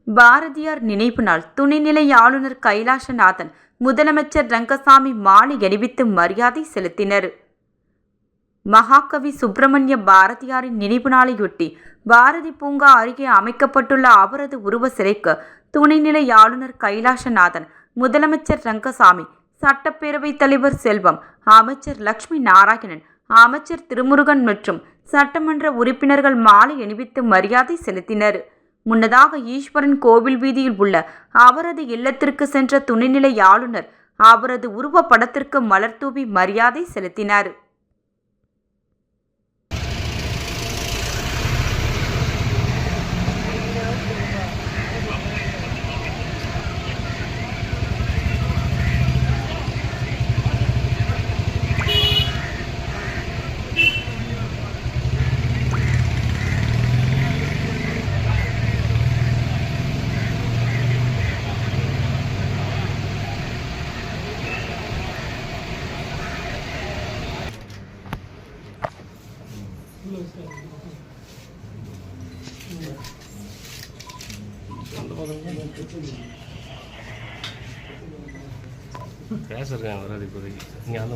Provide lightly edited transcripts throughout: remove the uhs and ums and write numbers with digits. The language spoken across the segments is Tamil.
பாரதியார் நினைவு நாள். துணைநிலை ஆளுநர் கைலாசநாதன், முதலமைச்சர் ரங்கசாமி மாலை அணிவித்து மரியாதை செலுத்தினர். மகாகவி சுப்பிரமணிய பாரதியாரின் நினைவு நாளையொட்டி பாரதி பூங்கா அருகே அமைக்கப்பட்டுள்ள அவரது உருவ சிலைக்கு துணைநிலை ஆளுநர் கைலாசநாதன், முதலமைச்சர் ரங்கசாமி, சட்டப்பேரவைத் தலைவர் செல்வம், அமைச்சர் லட்சுமி நாராயணன், அமைச்சர் திருமுருகன் மற்றும் சட்டமன்ற உறுப்பினர்கள் மாலை அணிவித்து மரியாதை செலுத்தினர். முன்னதாக ஈஸ்வரன் கோவில் வீதியில் உள்ள அவரது இல்லத்திற்கு சென்ற துணைநிலை ஆளுநர் அவரது உருவ படத்திற்கு மலர் தூவி மரியாதை செலுத்தினார். பேசுறேன் வராது இப்போதைக்கு. நீங்கள் அந்த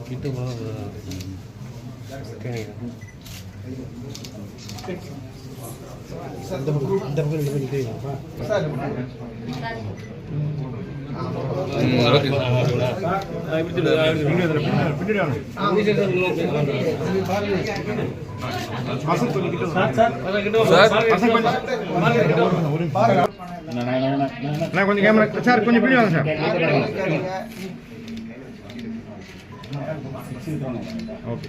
கிட்ட போனால் கொஞ்சம் கேமரா சார், கொஞ்சம் பிடி வாங்க சார். ஓகே.